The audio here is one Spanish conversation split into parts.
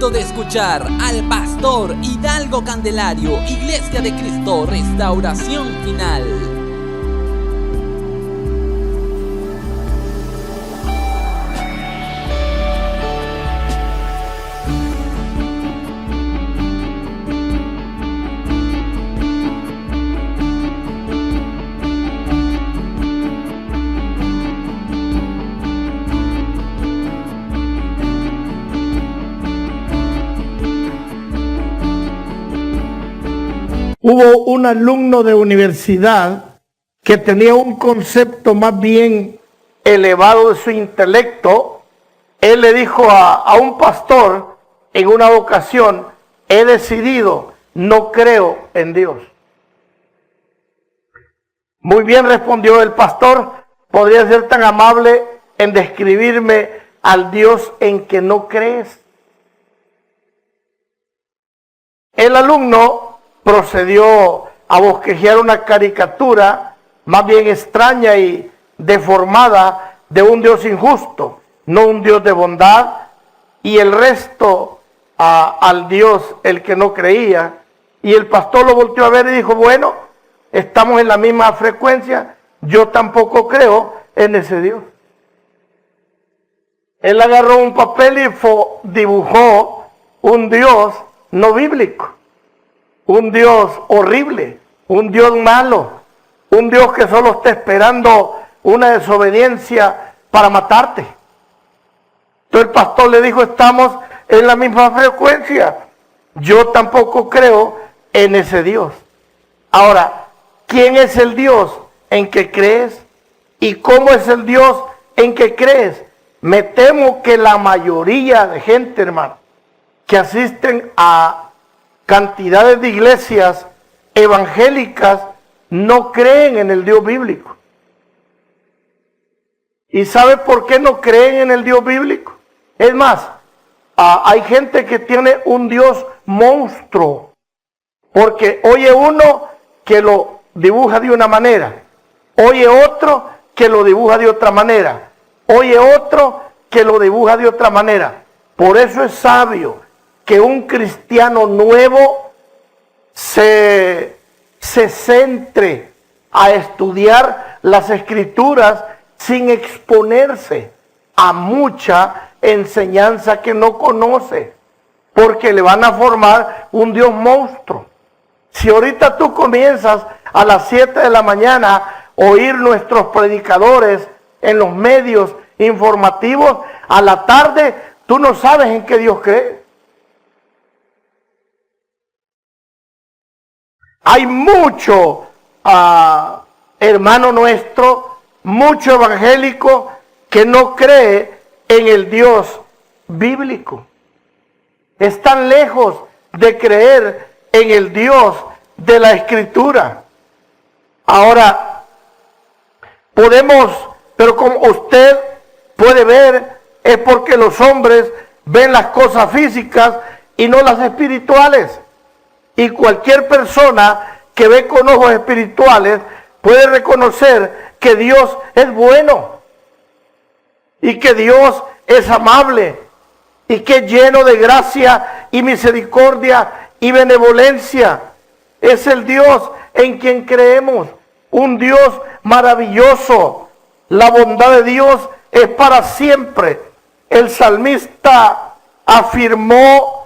punto de escuchar al pastor Hidalgo Candelario, Iglesia de Cristo, Restauración Final. Hubo un alumno de universidad que tenía un concepto más bien elevado de su intelecto. Él le dijo a un pastor en una ocasión: he decidido, no creo en Dios. Muy bien, respondió el pastor, ¿podría ser tan amable en describirme al Dios en que no crees? El alumno procedió a bosquejar una caricatura más bien extraña y deformada de un Dios injusto, no un Dios de bondad, y el resto al Dios el que no creía. Y el pastor lo volteó a ver y dijo: bueno, estamos en la misma frecuencia, yo tampoco creo en ese Dios. Él agarró un papel y dibujó un Dios no bíblico. Un Dios horrible, un Dios malo, un Dios que solo está esperando una desobediencia para matarte. Entonces el pastor le dijo: estamos en la misma frecuencia, yo tampoco creo en ese Dios. Ahora, ¿quién es el Dios en que crees? ¿Y cómo es el Dios en que crees? Me temo que la mayoría de gente, hermano, que asisten a cantidades de iglesias evangélicas no creen en el Dios bíblico. ¿Y sabe por qué no creen en el Dios bíblico? Es más, hay gente que tiene un Dios monstruo, porque oye uno que lo dibuja de una manera, oye otro que lo dibuja de otra manera, oye otro que lo dibuja de otra manera. Por eso es sabio que un cristiano nuevo se centre a estudiar las Escrituras sin exponerse a mucha enseñanza que no conoce, porque le van a formar un Dios monstruo. Si ahorita tú comienzas a las 7 de la mañana a oír nuestros predicadores en los medios informativos, a la tarde tú no sabes en qué Dios cree. Hay mucho hermano nuestro, mucho evangélico que no cree en el Dios bíblico. Están lejos de creer en el Dios de la Escritura. Ahora, pero como usted puede ver, es porque los hombres ven las cosas físicas y no las espirituales. Y cualquier persona que ve con ojos espirituales puede reconocer que Dios es bueno y que Dios es amable y que es lleno de gracia y misericordia y benevolencia. Es el Dios en quien creemos, un Dios maravilloso. La bondad de Dios es para siempre. El salmista afirmó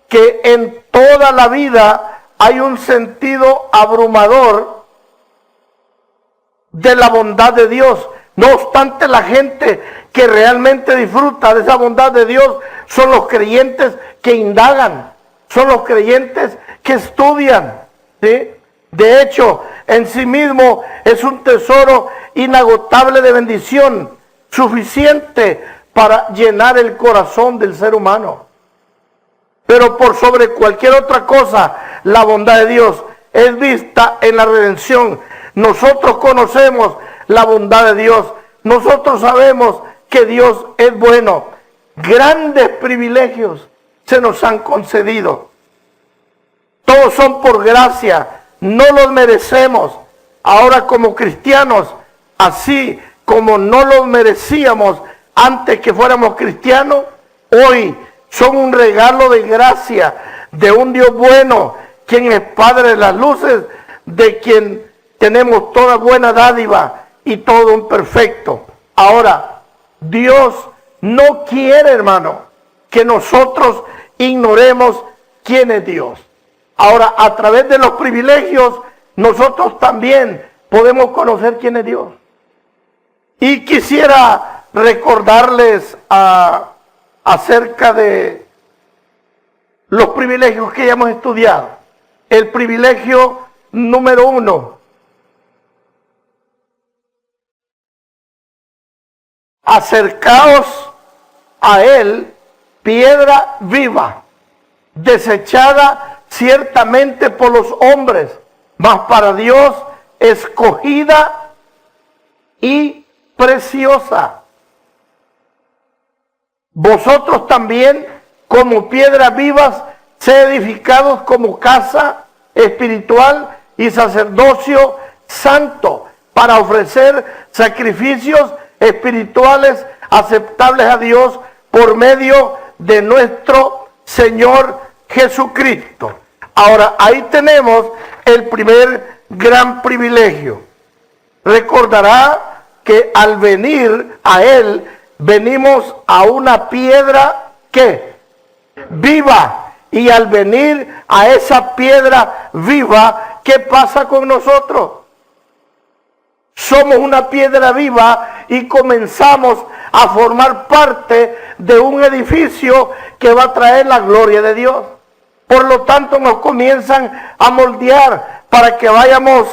que en toda la vida hay un sentido abrumador de la bondad de Dios. No obstante, la gente que realmente disfruta de esa bondad de Dios son los creyentes que indagan, son los creyentes que estudian, ¿sí? De hecho, en sí mismo es un tesoro inagotable de bendición, suficiente para llenar el corazón del ser humano. Pero por sobre cualquier otra cosa, la bondad de Dios es vista en la redención. Nosotros conocemos la bondad de Dios. Nosotros sabemos que Dios es bueno. Grandes privilegios se nos han concedido. Todos son por gracia, no los merecemos. Ahora, como cristianos, así como no los merecíamos antes que fuéramos cristianos, hoy son un regalo de gracia de un Dios bueno, quien es Padre de las luces, de quien tenemos toda buena dádiva y todo un perfecto. Ahora, Dios no quiere, hermano, que nosotros ignoremos quién es Dios. Ahora, a través de los privilegios, nosotros también podemos conocer quién es Dios. Y quisiera recordarles acerca de los privilegios que ya hemos estudiado. El privilegio número 1. Acercaos a Él, piedra viva, desechada ciertamente por los hombres, mas para Dios escogida y preciosa. Vosotros también, como piedras vivas, sed edificados como casa espiritual y sacerdocio santo, para ofrecer sacrificios espirituales aceptables a Dios por medio de nuestro Señor Jesucristo. Ahora, ahí tenemos el primer gran privilegio. Recordará que al venir a Él, venimos a una piedra que viva. Y al venir a esa piedra viva, ¿qué pasa con nosotros? Somos una piedra viva y comenzamos a formar parte de un edificio que va a traer la gloria de Dios. Por lo tanto, nos comienzan a moldear para que vayamos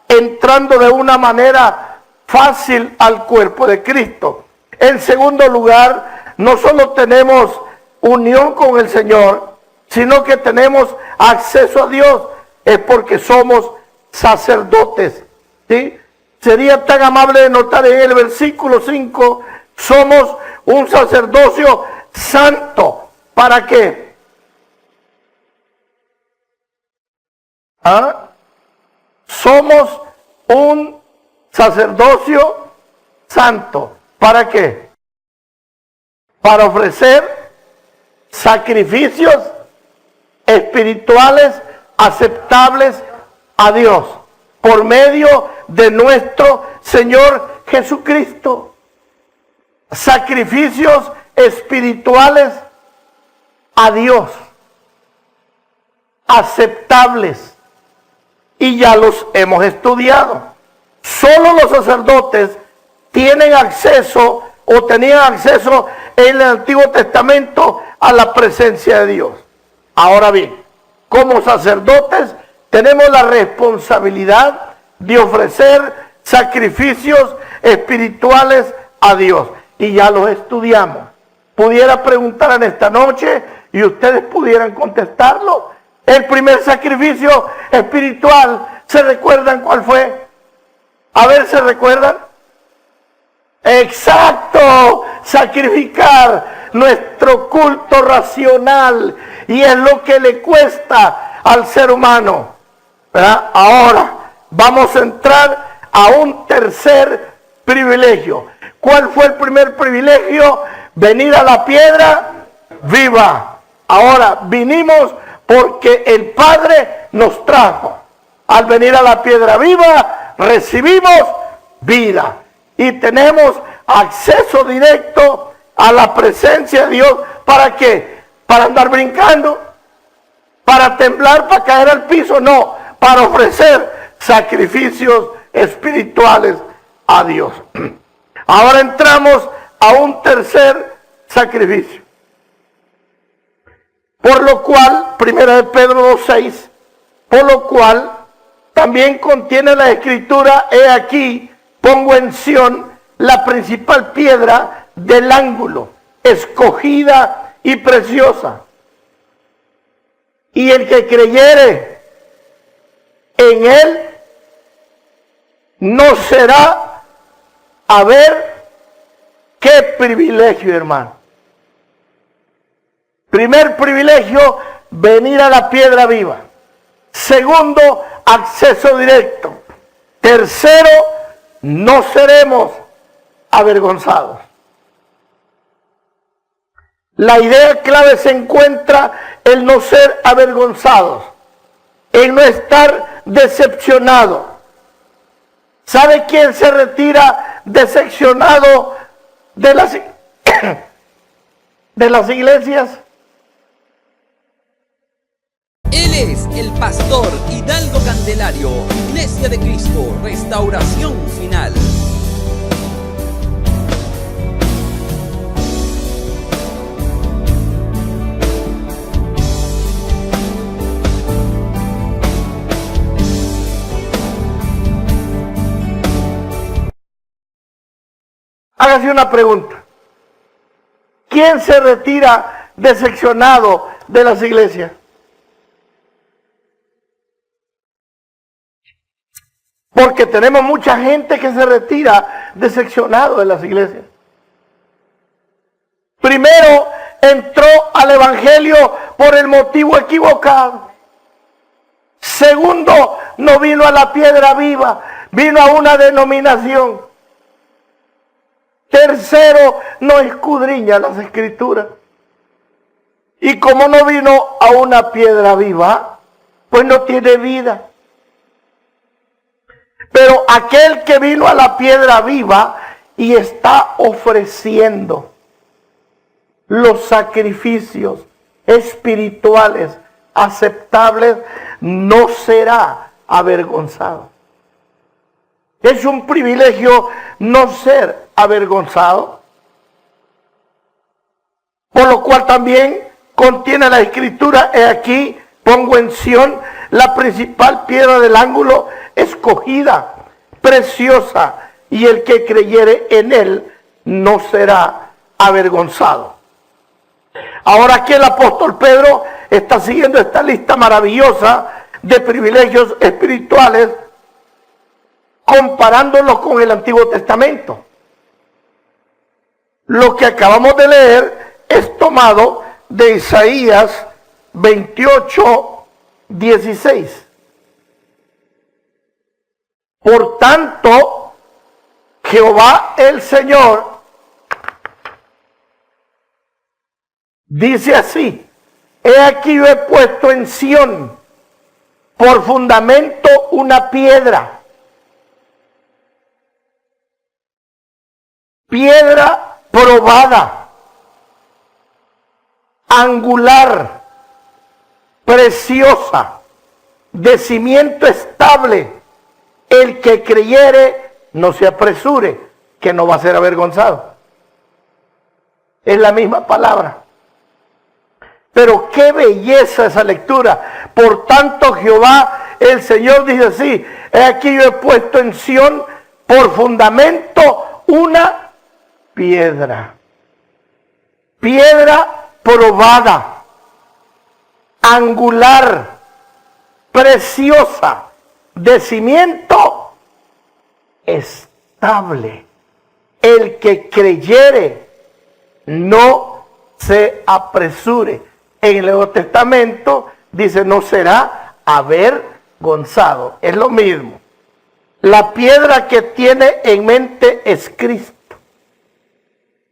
entrando de una manera fácil al cuerpo de Cristo. En segundo lugar, no solo tenemos unión con el Señor, sino que tenemos acceso a Dios. Es porque somos sacerdotes, ¿sí? Sería tan amable de notar en el versículo 5, somos un sacerdocio santo. ¿Para qué? Somos un sacerdocio santo. ¿Para qué? Para ofrecer sacrificios espirituales aceptables a Dios por medio de nuestro Señor Jesucristo. Sacrificios espirituales a Dios, aceptables, y ya los hemos estudiado. Solo los sacerdotes tienen acceso o tenían acceso en el Antiguo Testamento a la presencia de Dios. Ahora bien, como sacerdotes tenemos la responsabilidad de ofrecer sacrificios espirituales a Dios. Y ya los estudiamos. Pudiera preguntar en esta noche y ustedes pudieran contestarlo. El primer sacrificio espiritual, ¿se recuerdan cuál fue? A ver, ¿se recuerdan? Exacto, sacrificar nuestro culto racional, y es lo que le cuesta al ser humano, ¿verdad? Ahora vamos a entrar a un tercer privilegio. ¿Cuál fue el primer privilegio? Venir a la piedra viva. Ahora vinimos porque el Padre nos trajo. Al venir a la piedra viva recibimos vida. Y tenemos acceso directo a la presencia de Dios. ¿Para qué? ¿Para andar brincando? ¿Para temblar? ¿Para caer al piso? No, para ofrecer sacrificios espirituales a Dios. Ahora entramos a un tercer sacrificio. Por lo cual, 1 Pedro 2:6, por lo cual también contiene la escritura: he aquí, pongo en Sión la principal piedra del ángulo, escogida y preciosa. Y el que creyere en él no será, a ver, qué privilegio, hermano. Primer privilegio, venir a la piedra viva. Segundo, acceso directo. Tercero, no seremos avergonzados. La idea clave se encuentra en no ser avergonzados, en no estar decepcionados. ¿Sabe quién se retira decepcionado de las iglesias? Él es el pastor Hidalgo Candelario, Iglesia de Cristo, Restauración Final. Hágase una pregunta. ¿Quién se retira decepcionado de las iglesias? Porque tenemos mucha gente que se retira decepcionado de las iglesias. Primero, entró al evangelio por el motivo equivocado. Segundo, no vino a la piedra viva, vino a una denominación. Tercero, no escudriña las escrituras. Y como no vino a una piedra viva, pues no tiene vida. Pero aquel que vino a la piedra viva y está ofreciendo los sacrificios espirituales aceptables, no será avergonzado. Es un privilegio no ser avergonzado, por lo cual también contiene la escritura: he aquí, pongo en Sión la principal piedra del ángulo, escogida, preciosa, y el que creyere en él no será avergonzado. Ahora aquí el apóstol Pedro está siguiendo esta lista maravillosa de privilegios espirituales, comparándolos con el Antiguo Testamento. Lo que acabamos de leer es tomado de Isaías 28:16. Por tanto, Jehová el Señor dice así: he aquí yo he puesto en Sión por fundamento una piedra, piedra probada, angular, preciosa, de cimiento estable. El que creyere no se apresure, que no va a ser avergonzado. Es la misma palabra. Pero qué belleza esa lectura. Por tanto, Jehová el Señor dice así: he aquí yo he puesto en Sión por fundamento una piedra. Piedra probada, angular, preciosa, de cimiento estable. El que creyere no se apresure. En el Nuevo Testamento dice: no será avergonzado. Es lo mismo. La piedra que tiene en mente es Cristo.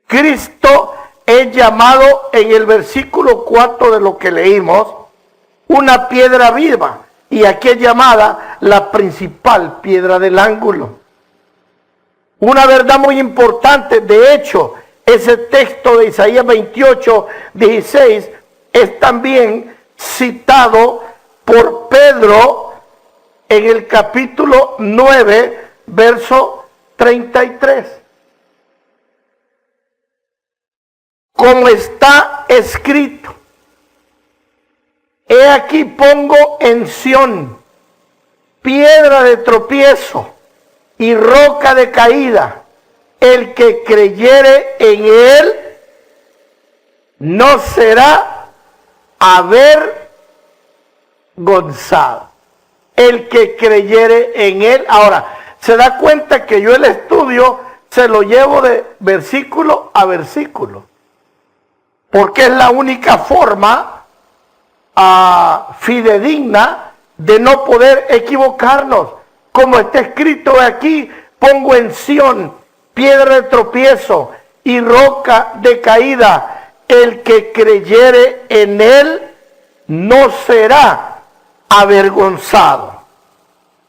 Cristo es llamado en el versículo 4 de lo que leímos una piedra viva. Y aquí es llamada la principal piedra del ángulo. Una verdad muy importante. De hecho, ese texto de Isaías 28:16 es también citado por Pedro en el capítulo 9, verso 33. Como está escrito: he aquí pongo en Sión piedra de tropiezo y roca de caída. El que creyere en él no será avergonzado. El que creyere en él. Ahora, se da cuenta que yo el estudio se lo llevo de versículo a versículo, porque es la única forma fidedigna de no poder equivocarnos. Como está escrito aquí: pongo en Sión piedra de tropiezo y roca de caída. el que creyere en él no será avergonzado.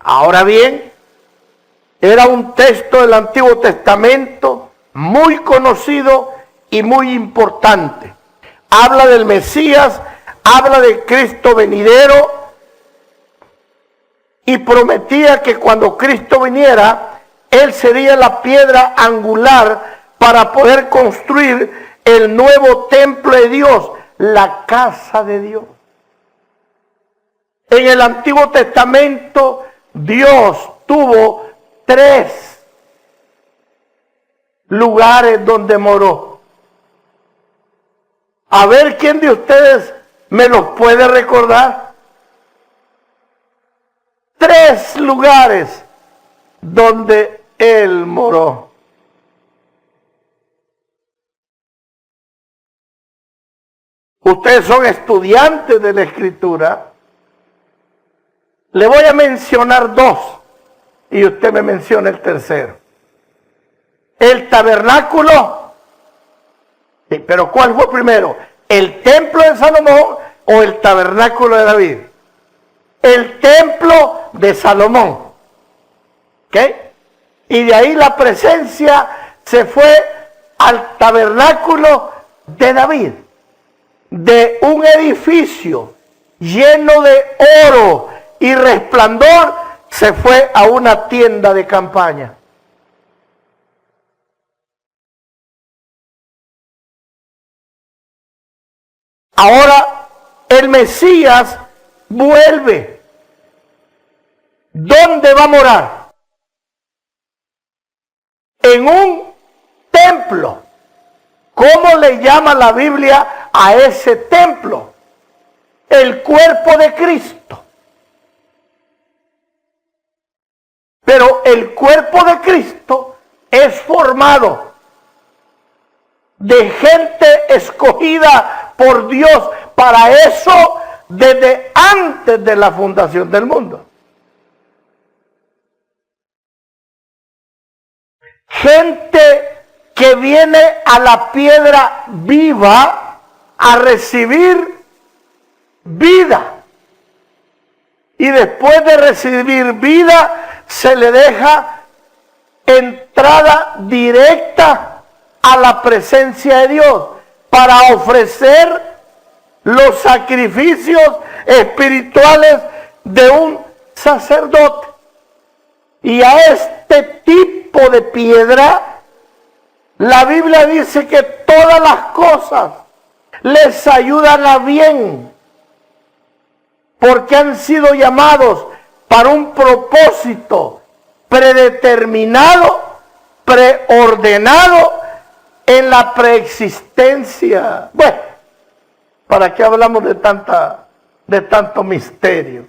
Ahora bien, era un texto del Antiguo Testamento muy conocido y muy importante. Habla del Mesías, habla de Cristo venidero, y prometía que cuando Cristo viniera, Él sería la piedra angular para poder construir el nuevo templo de Dios, la casa de Dios. En el Antiguo Testamento, Dios tuvo 3 lugares donde moró. A ver quién de ustedes me los puede recordar. 3 lugares donde Él moró. Ustedes son estudiantes de la Escritura. Le voy a mencionar 2 y usted me menciona el tercero. El tabernáculo. Sí, pero ¿cuál fue primero? ¿El templo de Salomón o el tabernáculo de David? El templo de Salomón. ¿Ok? Y de ahí la presencia se fue al tabernáculo de David. De un edificio lleno de oro y resplandor, se fue a una tienda de campaña. Ahora el Mesías vuelve. ¿Dónde va a morar? En un templo. ¿Cómo le llama la Biblia a ese templo? El cuerpo de Cristo. Pero el cuerpo de Cristo es formado de gente escogida por Dios para eso desde antes de la fundación del mundo. Gente que viene a la piedra viva a recibir vida. Y después de recibir vida, se le deja entrada directa a la presencia de Dios para ofrecer los sacrificios espirituales de un sacerdote. Y a este tipo de piedra, la Biblia dice que todas las cosas les ayudan a bien, porque han sido llamados para un propósito predeterminado, preordenado en la preexistencia. Bueno, ¿para qué hablamos de tanto misterio?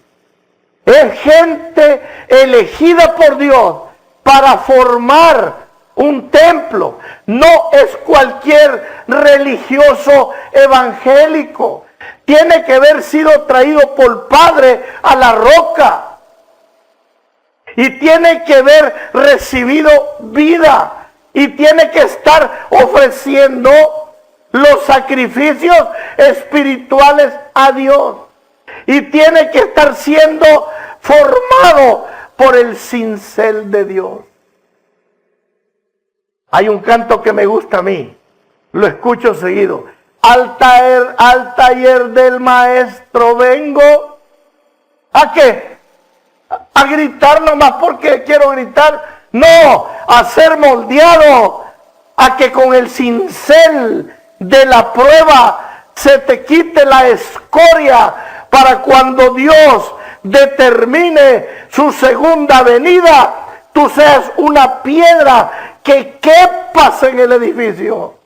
Es gente elegida por Dios para formar un templo. No es cualquier religioso evangélico. Tiene que haber sido traído por Padre a la roca. Y tiene que haber recibido vida. Y tiene que estar ofreciendo los sacrificios espirituales a Dios. Y tiene que estar siendo formado por el cincel de Dios. Hay un canto que me gusta a mí, lo escucho seguido. Al taller del maestro vengo. ¿A qué? ¿A gritar nomás porque quiero gritar? No, a ser moldeado, a que con el cincel de la prueba se te quite la escoria, para cuando Dios determine su segunda venida, tú seas una piedra que quepas en el edificio.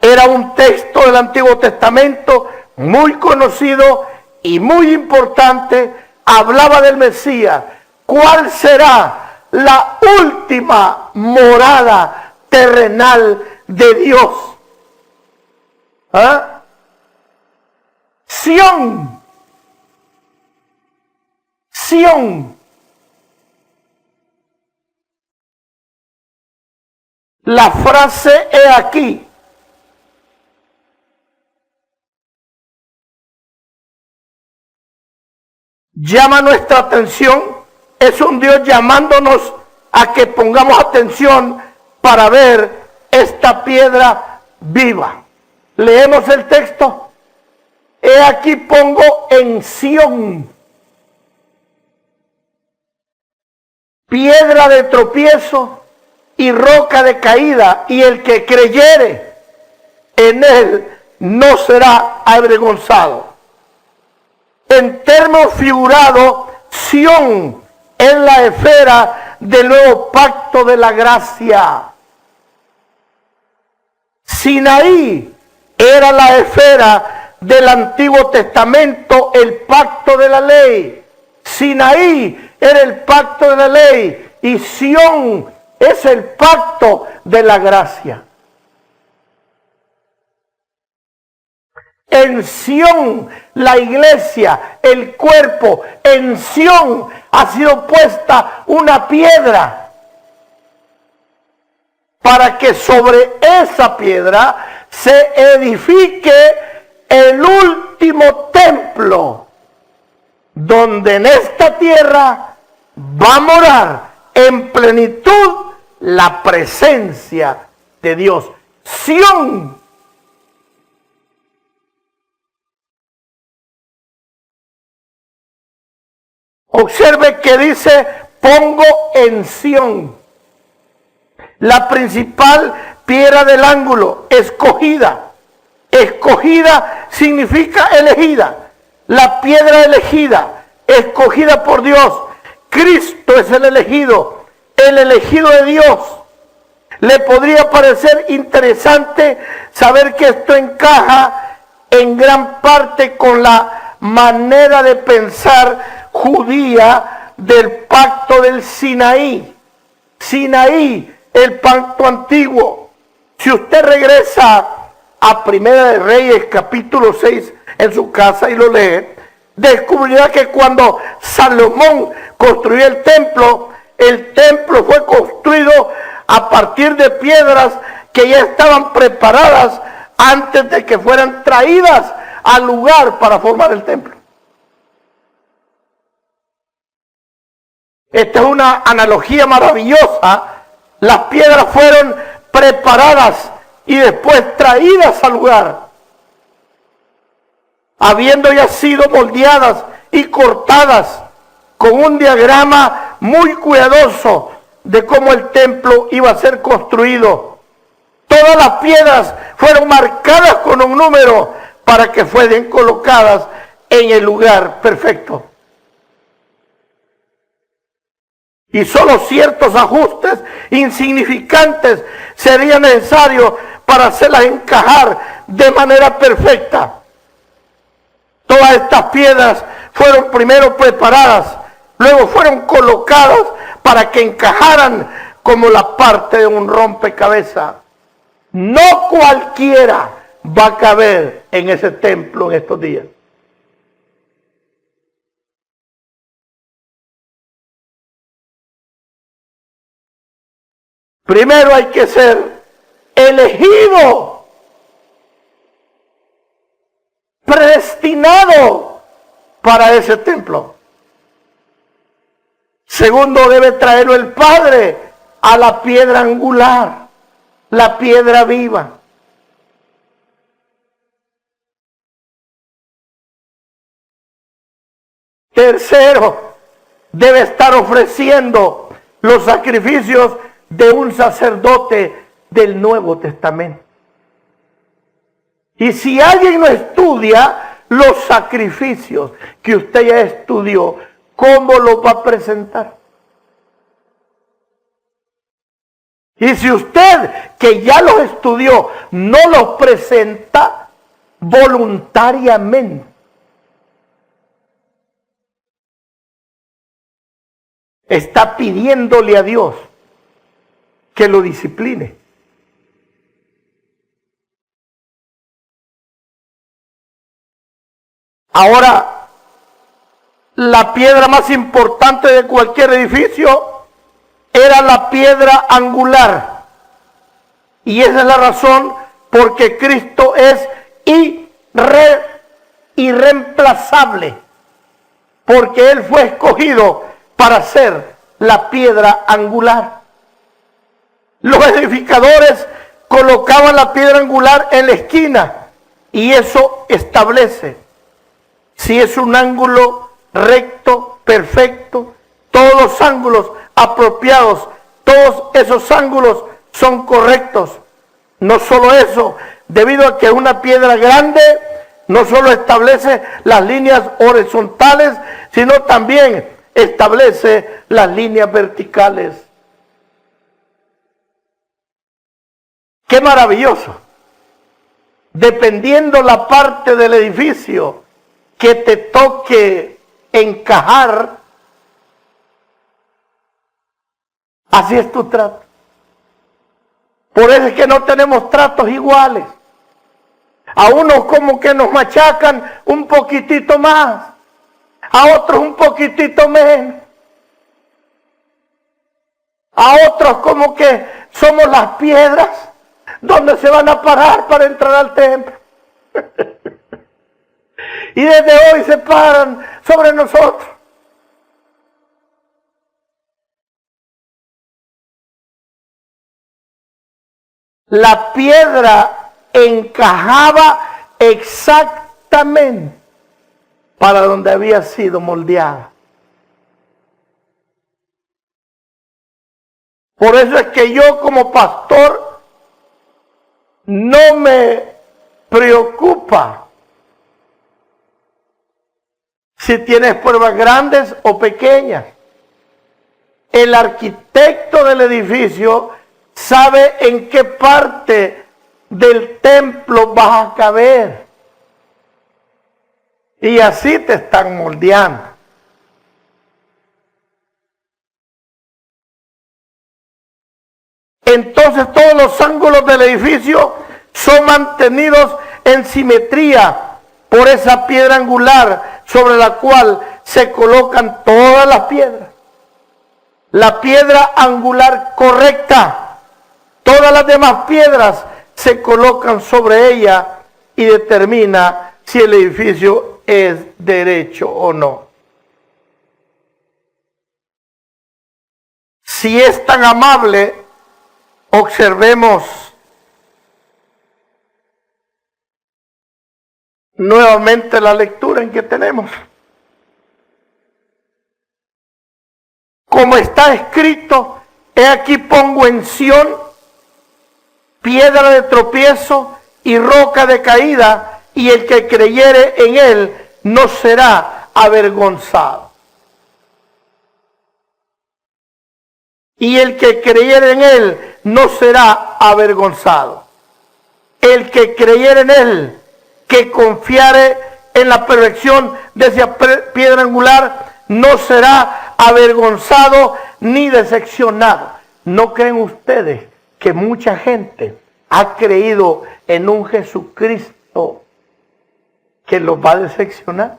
Era un texto del Antiguo Testamento muy conocido y muy importante. Hablaba del Mesías. ¿Cuál será la última morada terrenal de Dios? ¿Ah? Sión. Sión. La frase "he aquí" llama nuestra atención. Es un Dios llamándonos a que pongamos atención para ver esta piedra viva. Leemos el texto. He aquí pongo en Sión piedra de tropiezo y roca de caída, y el que creyere en él no será avergonzado. En términos figurados, Sión es la esfera del nuevo pacto de la gracia. Sinaí era la esfera del Antiguo Testamento, el pacto de la ley. Sinaí era el pacto de la ley y Sión es el pacto de la gracia. En Sión, la iglesia, el cuerpo, en Sión ha sido puesta una piedra para que sobre esa piedra se edifique el último templo, donde en esta tierra va a morar en plenitud la presencia de Dios. Sión. Observe que dice pongo en Sión. La principal piedra del ángulo, escogida. Escogida significa elegida. La piedra elegida, escogida por Dios. Cristo es el elegido de Dios. Le podría parecer interesante saber que esto encaja en gran parte con la manera de pensar judía del pacto del Sinaí. Sinaí, el pacto antiguo. Si usted regresa a Primera de Reyes capítulo 6 en su casa y lo lee, descubrirá que cuando Salomón construyó el templo fue construido a partir de piedras que ya estaban preparadas antes de que fueran traídas al lugar para formar el templo. Esta es una analogía maravillosa. Las piedras fueron preparadas y después traídas al lugar, habiendo ya sido moldeadas y cortadas con un diagrama muy cuidadoso de cómo el templo iba a ser construido. Todas las piedras fueron marcadas con un número para que fueran colocadas en el lugar perfecto. Y solo ciertos ajustes insignificantes serían necesarios para hacerlas encajar de manera perfecta. Todas estas piedras fueron primero preparadas, luego fueron colocadas para que encajaran como la parte de un rompecabezas. No cualquiera va a caber en ese templo en estos días. Primero hay que ser elegido, predestinado para ese templo. Segundo, debe traerlo el Padre a la piedra angular, la piedra viva. Tercero, debe estar ofreciendo los sacrificios de un sacerdote del Nuevo Testamento. Y si alguien no estudia los sacrificios que usted ya estudió, ¿cómo los va a presentar? Y si usted, que ya los estudió, no los presenta voluntariamente, está pidiéndole a Dios que lo discipline. Ahora, la piedra más importante de cualquier edificio era la piedra angular. Y esa es la razón porque Cristo es irreemplazable. Porque Él fue escogido para ser la piedra angular. Los edificadores colocaban la piedra angular en la esquina y eso establece si es un ángulo recto, perfecto, todos los ángulos apropiados, todos esos ángulos son correctos. No solo eso, debido a que es una piedra grande, no solo establece las líneas horizontales, sino también establece las líneas verticales. ¡Qué maravilloso! Dependiendo la parte del edificio que te toque encajar, así es tu trato. Por eso es que no tenemos tratos iguales. A unos como que nos machacan un poquitito más, a otros un poquitito menos. A otros como que somos las piedras donde se van a parar para entrar al templo. Y desde hoy se paran sobre nosotros. La piedra encajaba exactamente para donde había sido moldeada. Por eso es que yo como pastor no me preocupa si tienes pruebas grandes o pequeñas. El arquitecto del edificio sabe en qué parte del templo vas a caber. Y así te están moldeando. Entonces todos los ángulos del edificio son mantenidos en simetría por esa piedra angular sobre la cual se colocan todas las piedras. La piedra angular correcta, todas las demás piedras se colocan sobre ella y determina si el edificio es derecho o no. Si es tan amable, observemos nuevamente la lectura en que tenemos. Como está escrito, he aquí pongo en Sión piedra de tropiezo y roca de caída, y el que creyere en él no será avergonzado. Y el que creyere en él no será avergonzado. El que creyere en él, que confiare en la perfección de esa piedra angular, no será avergonzado ni decepcionado. ¿No creen ustedes que mucha gente ha creído en un Jesucristo que los va a decepcionar?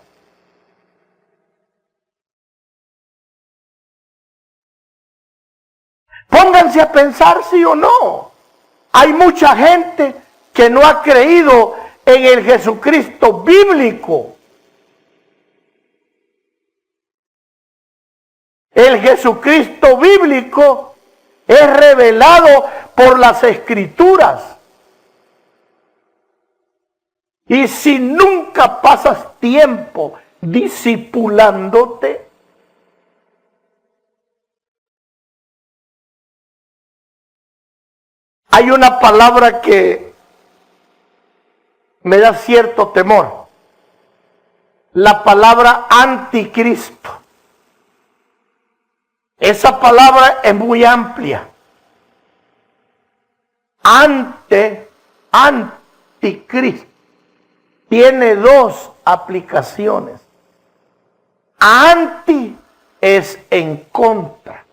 Pónganse a pensar sí o no. Hay mucha gente que no ha creído en el Jesucristo bíblico. El Jesucristo bíblico es revelado por las Escrituras. Y si nunca pasas tiempo discipulándote, hay una palabra que me da cierto temor. La palabra anticristo. Esa palabra es muy amplia. Anticristo tiene dos aplicaciones. Anti es en contra.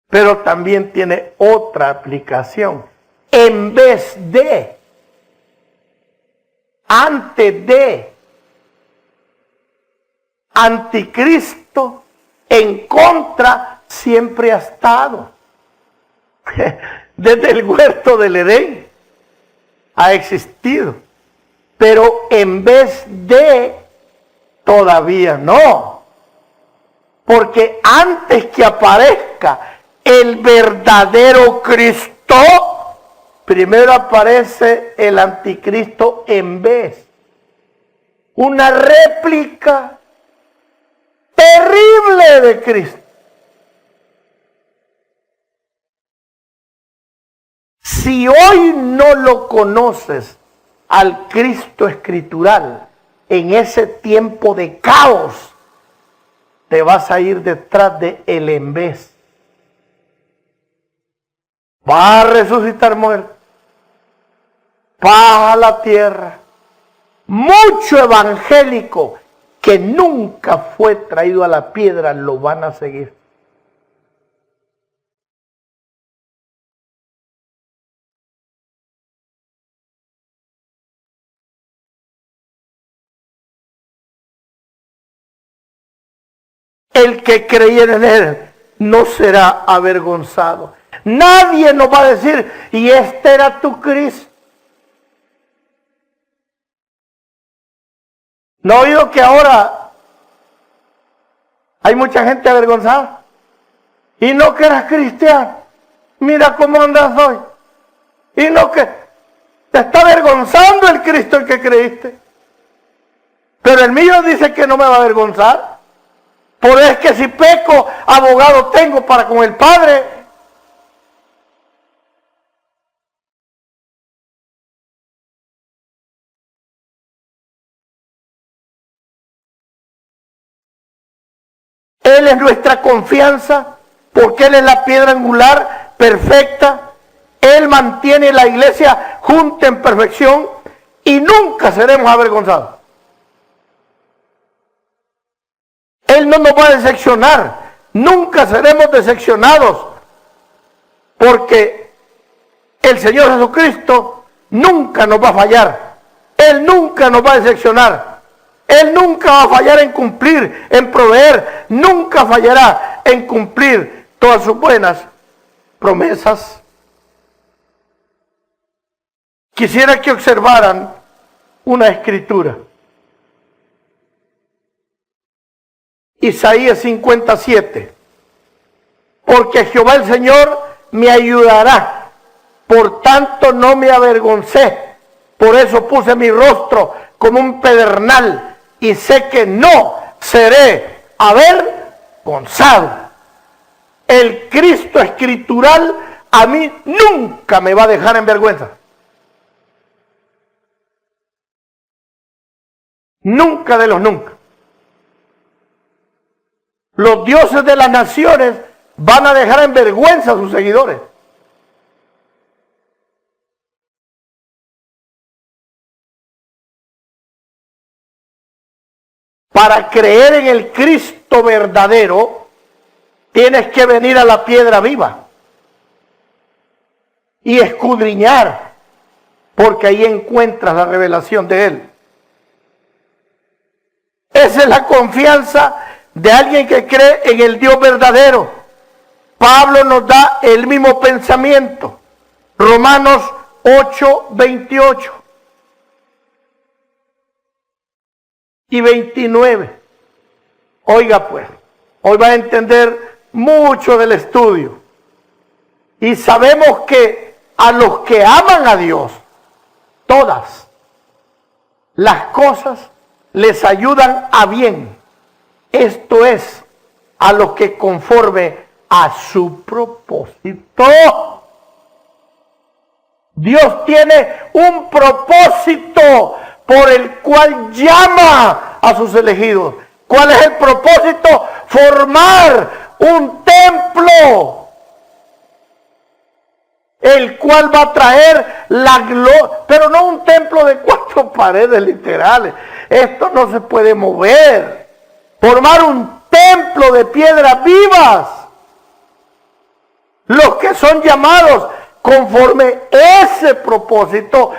Pero también tiene otra aplicación. En vez de, antes de, anticristo, en contra siempre ha estado. Desde el huerto del Edén ha existido. Pero en vez de, todavía no. Porque antes que aparezca el verdadero Cristo, primero aparece el anticristo en vez. Una réplica terrible de Cristo. Si hoy no lo conoces al Cristo escritural, en ese tiempo de caos, te vas a ir detrás de él en vez. Va a resucitar muerto. Baja a la tierra. Mucho evangélico que nunca fue traído a la piedra lo van a seguir. El que creyera en él no será avergonzado. Nadie nos va a decir, y este era tu Cristo. ¿No he oído que ahora hay mucha gente avergonzada? Y no que eras cristiano. Mira cómo andas hoy. Y no que te está avergonzando el Cristo el que creíste. Pero el mío dice que no me va a avergonzar. Por es que si peco, abogado tengo para con el Padre. Él es nuestra confianza, porque Él es la piedra angular perfecta. Él mantiene la iglesia junta en perfección y nunca seremos avergonzados. Él no nos va a decepcionar, nunca seremos decepcionados, porque el Señor Jesucristo nunca nos va a fallar. Él nunca nos va a decepcionar. Él nunca va a fallar en cumplir, en proveer, nunca fallará en cumplir todas sus buenas promesas. Quisiera que observaran una escritura. Isaías 57. Porque Jehová el Señor me ayudará, por tanto no me avergoncé. Por eso puse mi rostro como un pedernal y sé que no seré avergonzado. El Cristo escritural a mí nunca me va a dejar en vergüenza. Nunca de los nunca. Los dioses de las naciones van a dejar en vergüenza a sus seguidores. Para creer en el Cristo verdadero, tienes que venir a la piedra viva y escudriñar, porque ahí encuentras la revelación de Él. Esa es la confianza de alguien que cree en el Dios verdadero. Pablo nos da el mismo pensamiento. Romanos 8, 28 y 29. Oiga pues, hoy va a entender mucho del estudio. Y sabemos que a los que aman a Dios, todas las cosas les ayudan a bien. Esto es, a los que conforme a su propósito. Dios tiene un propósito por el cual llama a sus elegidos. ¿Cuál es el propósito? Formar un templo, el cual va a traer la gloria, pero no un templo de 4 paredes literales. Esto no se puede mover. Formar un templo de piedras vivas. Los que son llamados conforme ese propósito,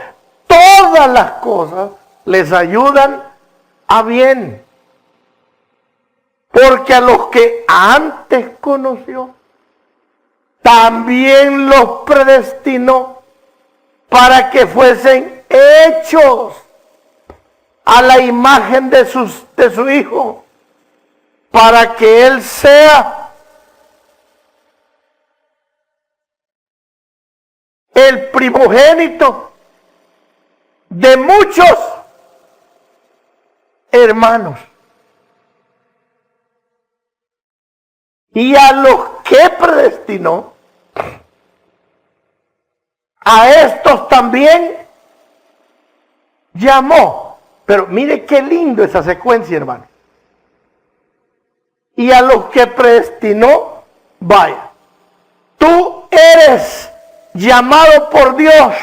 todas las cosas les ayudan a bien. Porque a los que antes conoció, también los predestinó para que fuesen hechos a la imagen de su Hijo, para que Él sea el primogénito de muchos hermanos. Y a los que predestinó, a estos también llamó. Pero mire qué lindo esa secuencia, hermano. Y a los que predestinó, vaya, tú eres llamado por Dios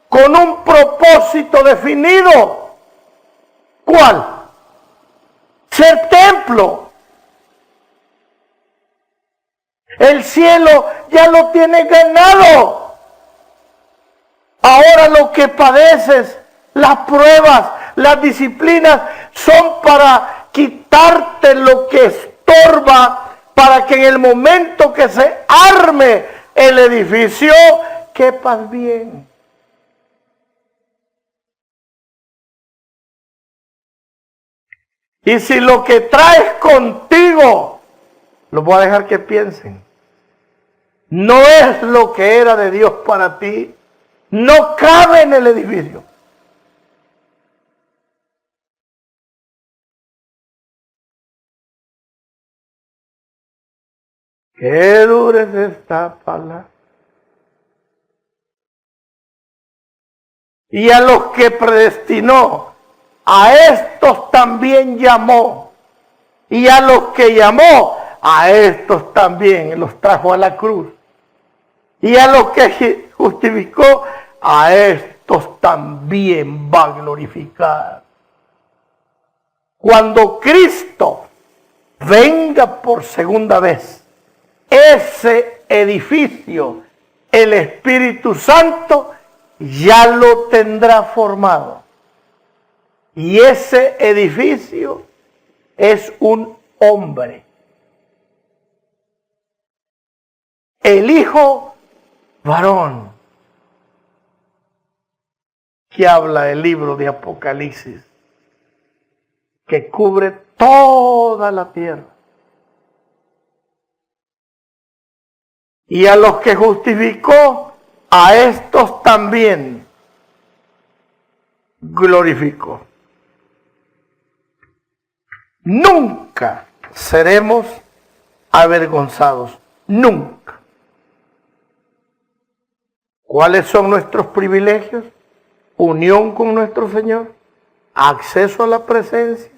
con un propósito definido. ¿Cuál? Ser templo. El cielo ya lo tienes ganado. Ahora lo que padeces, las pruebas, las disciplinas, son para quitarte lo que estorba, para que en el momento que se arme el edificio, quepas bien. Y si lo que traes contigo, lo voy a dejar que piensen, no es lo que era de Dios para ti, no cabe en el edificio. Qué dura es esta palabra. Y a los que predestinó, a estos también llamó. Y a los que llamó, a estos también los trajo a la cruz. Y a los que justificó, a estos también va a glorificar. Cuando Cristo venga por segunda vez, ese edificio, el Espíritu Santo, ya lo tendrá formado. Y ese edificio es un hombre. El Hijo varón, que habla el libro de Apocalipsis, que cubre toda la tierra. Y a los que justificó, a estos también glorificó. Nunca seremos avergonzados, nunca. ¿Cuáles son nuestros privilegios? Unión con nuestro Señor, acceso a la presencia,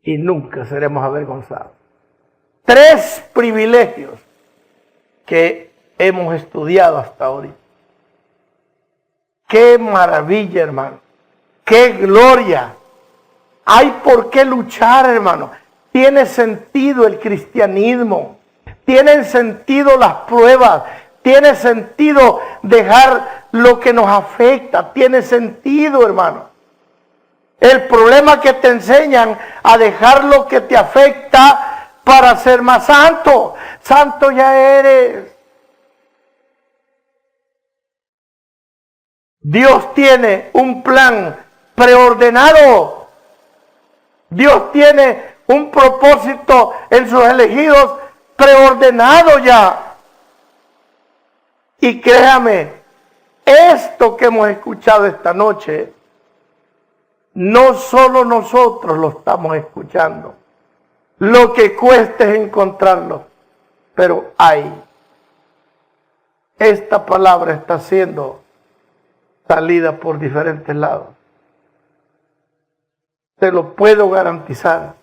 y nunca seremos avergonzados. 3 privilegios que hemos estudiado hasta ahorita. ¡Qué maravilla, hermano! ¡Qué gloria! Hay por qué luchar, hermano. Tiene sentido el cristianismo. Tienen sentido las pruebas. Tiene sentido dejar lo que nos afecta. Tiene sentido, hermano. El problema es que te enseñan a dejar lo que te afecta para ser más santo. Santo ya eres. Dios tiene un plan preordenado. Dios tiene un propósito en sus elegidos preordenado ya. Y créame, esto que hemos escuchado esta noche, no solo nosotros lo estamos escuchando. Lo que cueste es encontrarlo. Pero esta palabra está siendo salida por diferentes lados. Te lo puedo garantizar.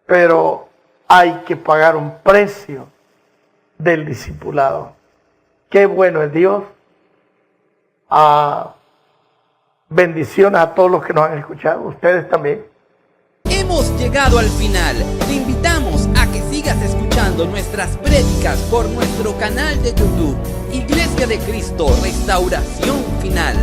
Pero hay que pagar un precio del discipulado. Qué bueno es Dios. Bendiciones a todos los que nos han escuchado. Ustedes también. Hemos llegado al final. Te invitamos a que sigas escuchando nuestras prédicas por nuestro canal de YouTube, Iglesia de Cristo Restauración Final.